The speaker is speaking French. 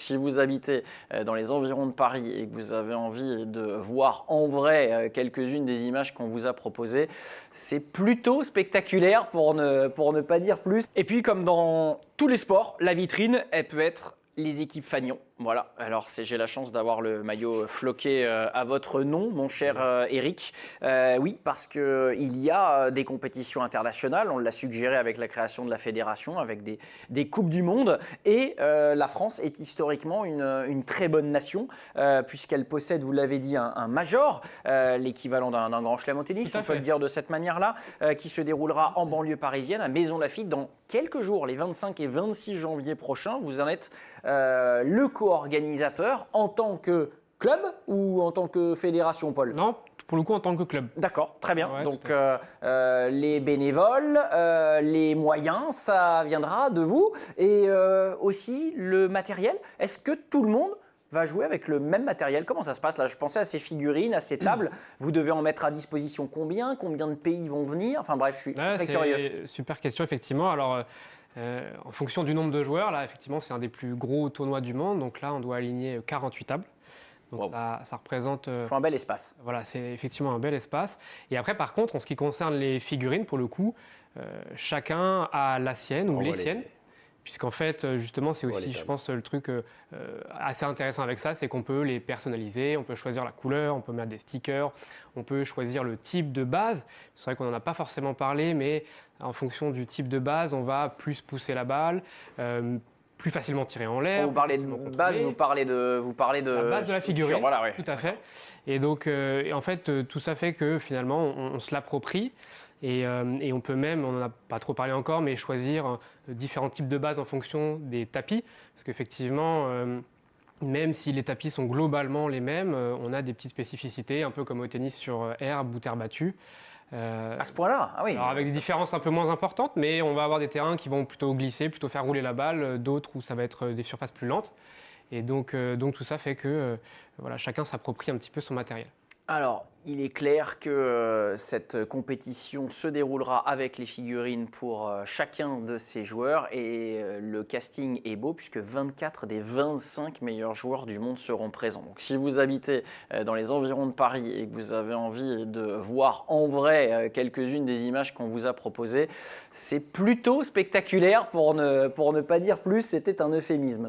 si vous habitez dans les environs de Paris et que vous avez envie de voir en vrai quelques-unes des images qu'on vous a proposées, c'est plutôt spectaculaire pour ne pas dire plus. Et puis comme dans tous les sports, la vitrine, elle peut être les équipes Fagnon. Voilà, alors j'ai la chance d'avoir le maillot floqué à votre nom, mon cher Eric. Oui, parce qu'il y a des compétitions internationales, on l'a suggéré avec la création de la fédération, avec des Coupes du Monde. Et la France est historiquement une très bonne nation, puisqu'elle possède, vous l'avez dit, un major, l'équivalent d'un grand chelem au tennis, on peut le dire de cette manière-là, qui se déroulera en banlieue parisienne, à Maison Lafitte, dans quelques jours, les 25 et 26 janvier prochains. Vous en êtes le co-organisateur en tant que club ou en tant que fédération, Paul? Non, pour le coup en tant que club. D'accord, très bien. Ouais, donc les bénévoles, les moyens, ça viendra de vous. Et aussi le matériel. Est-ce que tout le monde va jouer avec le même matériel? Comment ça se passe là? Je pensais à ces figurines, à ces tables. Vous devez en mettre à disposition combien? Combien de pays vont venir? Enfin bref, je suis très curieux. Super question, effectivement. Alors, en fonction du nombre de joueurs, là, effectivement, c'est un des plus gros tournois du monde. Donc là, on doit aligner 48 tables. Donc ça représente. Il faut un bel espace. Voilà, c'est effectivement un bel espace. Et après, par contre, en ce qui concerne les figurines, pour le coup, chacun a la sienne ou les siennes. Puisqu'en fait, justement, c'est aussi, je pense, le truc assez intéressant avec ça, c'est qu'on peut les personnaliser, on peut choisir la couleur, on peut mettre des stickers, on peut choisir le type de base. C'est vrai qu'on n'en a pas forcément parlé, mais en fonction du type de base, on va plus pousser la balle, plus facilement tirer en l'air. Vous parlez de base, vous parlez de la base de la figurine, voilà, oui. Tout à fait. Et donc, en fait, tout ça fait que finalement, on se l'approprie. Et on peut même, on n'en a pas trop parlé encore, mais choisir différents types de bases en fonction des tapis. Parce qu'effectivement, même si les tapis sont globalement les mêmes, on a des petites spécificités, un peu comme au tennis sur herbe ou terre battue. À ce point-là, ah oui. Alors avec des différences un peu moins importantes, mais on va avoir des terrains qui vont plutôt glisser, plutôt faire rouler la balle, d'autres où ça va être des surfaces plus lentes. Et donc tout ça fait que voilà, chacun s'approprie un petit peu son matériel. Alors, il est clair que cette compétition se déroulera avec les figurines pour chacun de ces joueurs et le casting est beau puisque 24 des 25 meilleurs joueurs du monde seront présents. Donc si vous habitez dans les environs de Paris et que vous avez envie de voir en vrai quelques-unes des images qu'on vous a proposées, c'est plutôt spectaculaire pour ne pas dire plus, c'était un euphémisme.